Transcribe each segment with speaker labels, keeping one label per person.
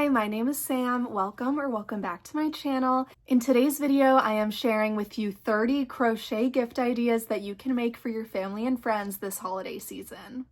Speaker 1: Hi, my name is Sam. Welcome back to my channel. In today's video, I am sharing with you 30 crochet gift ideas that you can make for your family and friends this holiday season.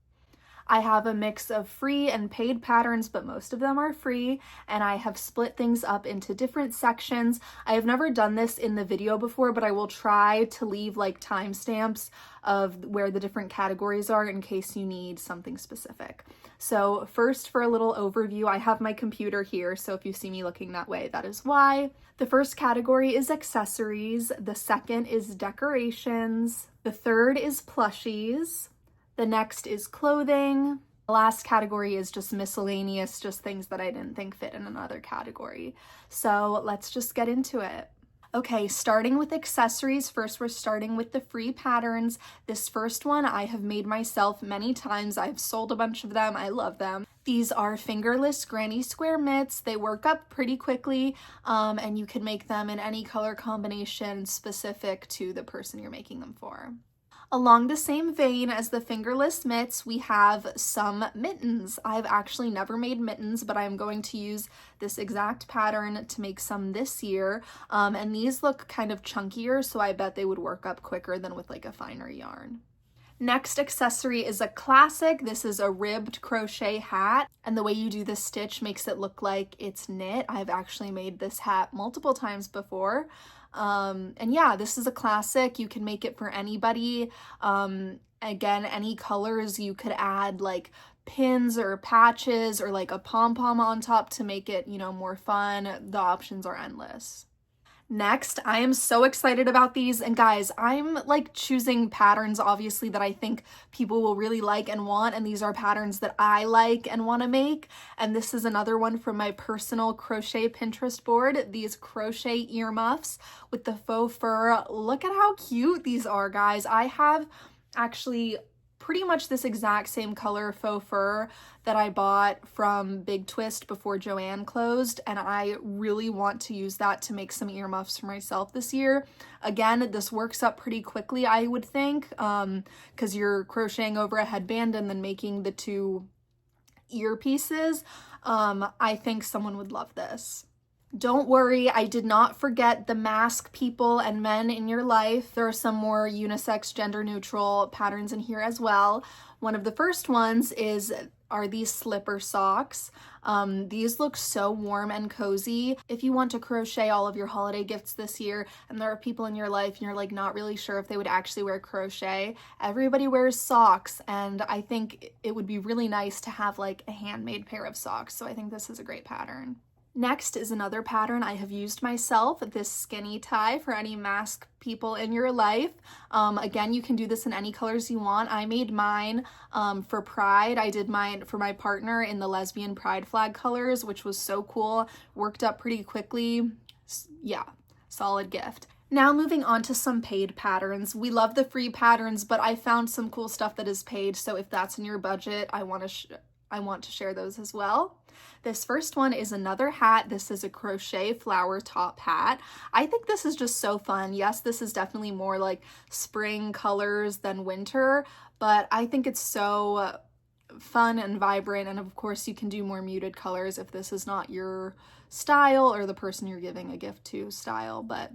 Speaker 1: I have a mix of free and paid patterns, but most of them are free, and I have split things up into different sections. I have never done this in the video before, but I will try to leave like timestamps of where the different categories are in case you need something specific. So first, for a little overview, I have my computer here, so if you see me looking that way, that is why. The first category is accessories, the second is decorations, the third is plushies, the next is clothing. The last category is just miscellaneous, just things that I didn't think fit in another category. So let's just get into it. Okay, starting with accessories, first we're starting with the free patterns. This first one I have made myself many times. I've sold a bunch of them. I love them. These are fingerless granny square mitts. They work up pretty quickly, and you can make them in any color combination specific to the person you're making them for. Along the same vein as the fingerless mitts, we have some mittens. I've actually never made mittens, but I'm going to use this exact pattern to make some this year. And these look kind of chunkier, so I bet they would work up quicker than with like a finer yarn. Next accessory is a classic. This is a ribbed crochet hat, and the way you do this stitch makes it look like it's knit. I've actually made this hat multiple times before. And yeah, this is a classic. You can make it for anybody. Again, any colors. You could add like pins or patches or like a pom-pom on top to make it, you know, more fun. The options are endless. Next, I am so excited about these, and guys, I'm like choosing patterns obviously that I think people will really like and want, and these are patterns that I like and want to make. And this is another one from my personal crochet Pinterest board, these crochet earmuffs with the faux fur. Look at how cute these are, guys. I have actually pretty much this exact same color faux fur that I bought from Big Twist before Joann closed, and I really want to use that to make some earmuffs for myself this year. Again, this works up pretty quickly, I would think, because you're crocheting over a headband and then making the two earpieces. I think someone would love this. Don't worry, I did not forget the mask people and men in your life. There are some more unisex, gender neutral patterns in here as well. One of the first ones are these slipper socks. These look so warm and cozy. If you want to crochet all of your holiday gifts this year and there are people in your life and you're like not really sure if they would actually wear crochet, everybody wears socks, and I think it would be really nice to have like a handmade pair of socks. So I think this is a great pattern. Next is another pattern I have used myself, this skinny tie for any mask people in your life. Again, you can do this in any colors you want. I made mine for Pride. I did mine for my partner in the lesbian pride flag colors, which was so cool. Worked up pretty quickly. Yeah, solid gift. Now moving on to some paid patterns. We love the free patterns, but I found some cool stuff that is paid, so if that's in your budget, I want to share those as well. This first one is another hat. This is a crochet flower top hat. I think this is just so fun. Yes, this is definitely more like spring colors than winter, but I think it's so fun and vibrant, and of course you can do more muted colors if this is not your style or the person you're giving a gift to style, but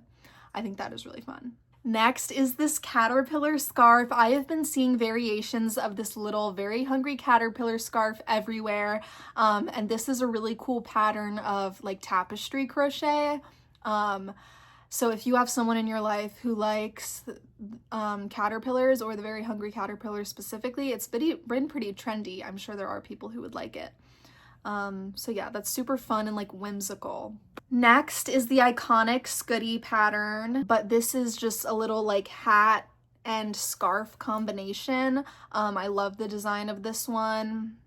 Speaker 1: I think that is really fun. Next is this caterpillar scarf. I have been seeing variations of this little very hungry caterpillar scarf everywhere, and this is a really cool pattern of like tapestry crochet. So if you have someone in your life who likes caterpillars, or the very hungry caterpillar specifically, it's been pretty trendy. I'm sure there are people who would like it. So yeah, that's super fun and like whimsical. Next is the iconic Scoodie pattern, but this is just a little like hat and scarf combination. I love the design of this one.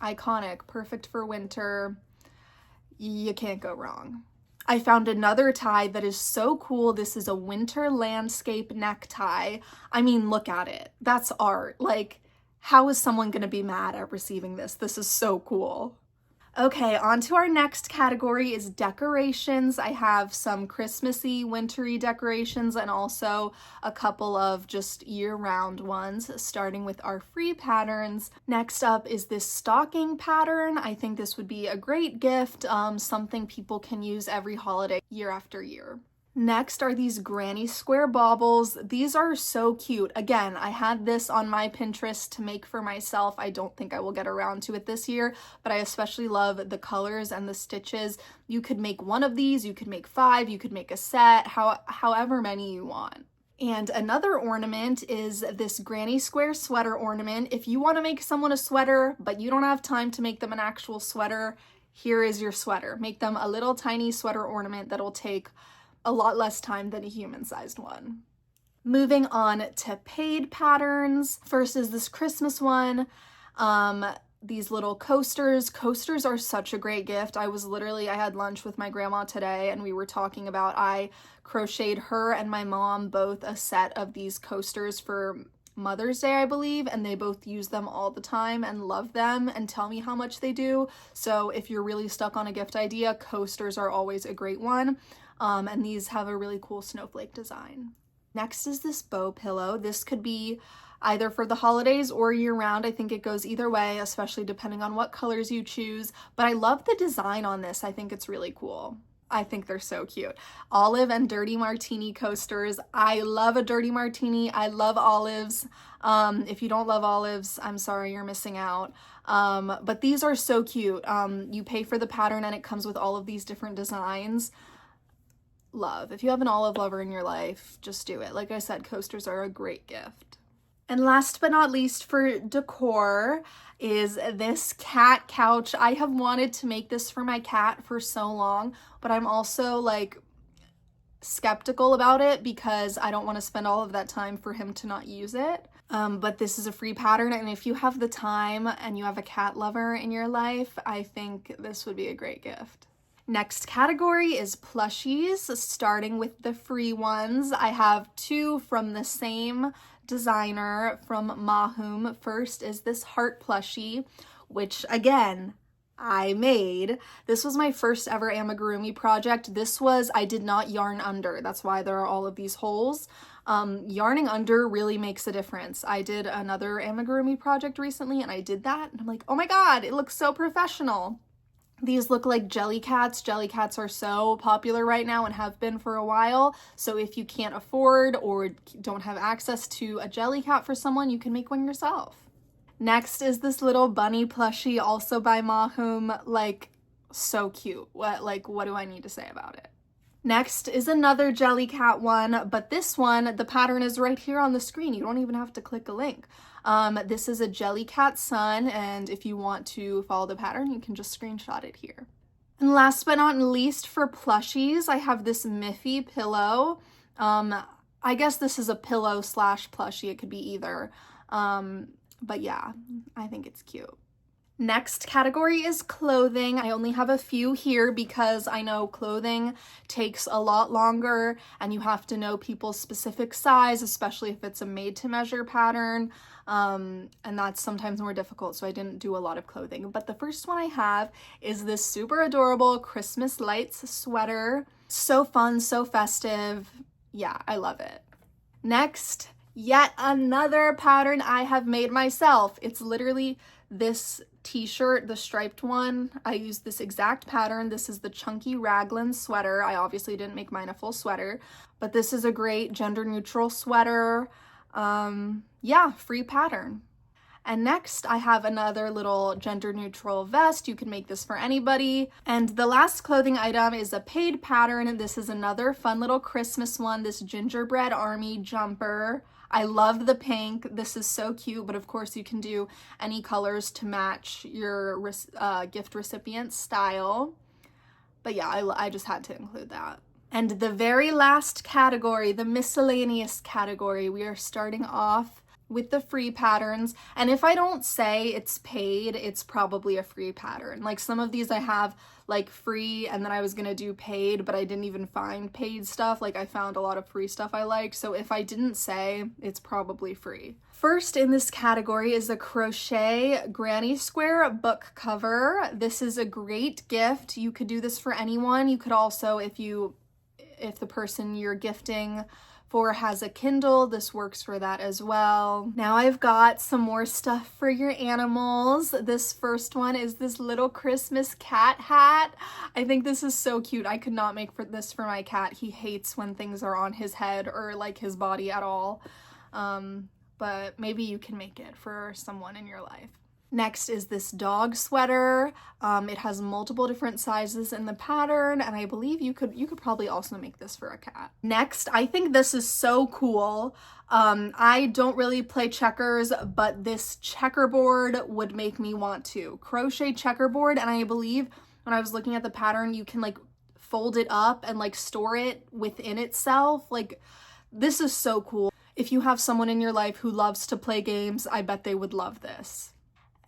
Speaker 1: Iconic, perfect for winter. You can't go wrong. I found another tie that is so cool. This is a winter landscape necktie. I mean, look at it. That's art. Like, how is someone gonna be mad at receiving this? This is so cool. Okay, on to our next category is decorations. I have some Christmassy, wintry decorations and also a couple of just year-round ones, starting with our free patterns. Next up is this stocking pattern. I think this would be a great gift, something people can use every holiday, year after year. Next are these granny square baubles. These are so cute. Again, I had this on my Pinterest to make for myself. I don't think I will get around to it this year, but I especially love the colors and the stitches. You could make one of these, you could make 5, you could make a set, however many you want. And another ornament is this granny square sweater ornament. If you want to make someone a sweater, but you don't have time to make them an actual sweater, here is your sweater. Make them a little tiny sweater ornament that'll take a lot less time than a human-sized one. Moving on to paid patterns. First is this Christmas one. These little coasters. Coasters are such a great gift. I had lunch with my grandma today and we were talking about, I crocheted her and my mom both a set of these coasters for Mother's Day, I believe, and they both use them all the time and love them and tell me how much they do. So if you're really stuck on a gift idea, coasters are always a great one. And these have a really cool snowflake design. Next is this bow pillow. This could be either for the holidays or year-round. I think it goes either way, especially depending on what colors you choose. But I love the design on this. I think it's really cool. I think they're so cute. Olive and dirty martini coasters. I love a dirty martini. I love olives. If you don't love olives, I'm sorry, you're missing out. But these are so cute. You pay for the pattern and it comes with all of these different designs. Love. If you have an olive lover in your life, just do it. Like I said, coasters are a great gift. And last but not least for decor is this cat couch. I have wanted to make this for my cat for so long, but I'm also like skeptical about it because I don't want to spend all of that time for him to not use it. But this is a free pattern, and if you have the time and you have a cat lover in your life, I think this would be a great gift. Next category is plushies, starting with the free ones. I have 2 from the same designer from Mahum. First is this heart plushie, which again, I made. This was my first ever amigurumi project. I did not yarn under. That's why there are all of these holes. Yarning under really makes a difference. I did another amigurumi project recently and I did that and I'm like, oh my God, it looks so professional. These look like Jellycats. Jellycats are so popular right now and have been for a while. So if you can't afford or don't have access to a Jellycat for someone, you can make one yourself. Next is this little bunny plushie, also by Mahum. Like, so cute. What do I need to say about it? Next is another Jellycat one, but this one, the pattern is right here on the screen. You don't even have to click a link. This is a Jellycat Sun, and if you want to follow the pattern, you can just screenshot it here. And last but not least for plushies, I have this Miffy Pillow. I guess this is a pillow / plushie. It could be either. But yeah, I think it's cute. Next category is clothing. I only have a few here because I know clothing takes a lot longer and you have to know people's specific size, especially if it's a made-to-measure pattern. And that's sometimes more difficult, so I didn't do a lot of clothing. But the first one I have is this super adorable Christmas lights sweater. So fun, so festive. Yeah, I love it. Next, yet another pattern I have made myself. It's literally this t-shirt, the striped one. I used this exact pattern. This is the chunky Raglan sweater. I obviously didn't make mine a full sweater, but this is a great gender neutral sweater. Yeah, free pattern. And next I have another little gender neutral vest. You can make this for anybody. And the last clothing item is a paid pattern. This is another fun little Christmas one, this gingerbread army jumper. I love the pink. This is so cute, but of course you can do any colors to match your gift recipient style. But yeah, I just had to include that. And the very last category, the miscellaneous category, we are starting off with the free patterns. And if I don't say it's paid, it's probably a free pattern. Like some of these I have like free and then I was gonna do paid, but I didn't even find paid stuff. Like I found a lot of free stuff I liked. So if I didn't say, it's probably free. First in this category is the Crochet Granny Square book cover. This is a great gift. You could do this for anyone. You could also, if the person you're gifting for has a Kindle, this works for that as well. Now I've got some more stuff for your animals. This first one is this little Christmas cat hat. I think this is so cute. I could not make this for my cat. He hates when things are on his head or like his body at all. But maybe you can make it for someone in your life. Next is this dog sweater. It has multiple different sizes in the pattern, and I believe you could probably also make this for a cat. Next, I think this is so cool. I don't really play checkers, but this checkerboard would make me want to. Crochet checkerboard, and I believe when I was looking at the pattern, you can like fold it up and like store it within itself. Like, this is so cool. If you have someone in your life who loves to play games, I bet they would love this.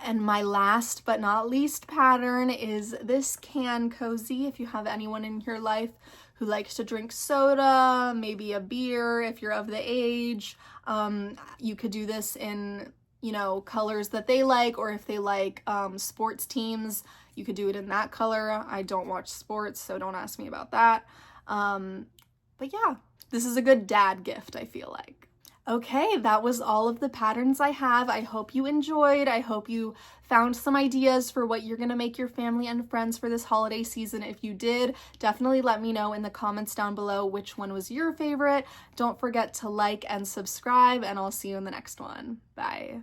Speaker 1: And my last but not least pattern is this can cozy. If you have anyone in your life who likes to drink soda, maybe a beer, if you're of the age, you could do this in, you know, colors that they like, or if they like sports teams, you could do it in that color. I don't watch sports, so don't ask me about that. But yeah, this is a good dad gift, I feel like. Okay, that was all of the patterns I have. I hope you enjoyed. I hope you found some ideas for what you're gonna make your family and friends for this holiday season. If you did, definitely let me know in the comments down below which one was your favorite. Don't forget to like and subscribe, and I'll see you in the next one. Bye.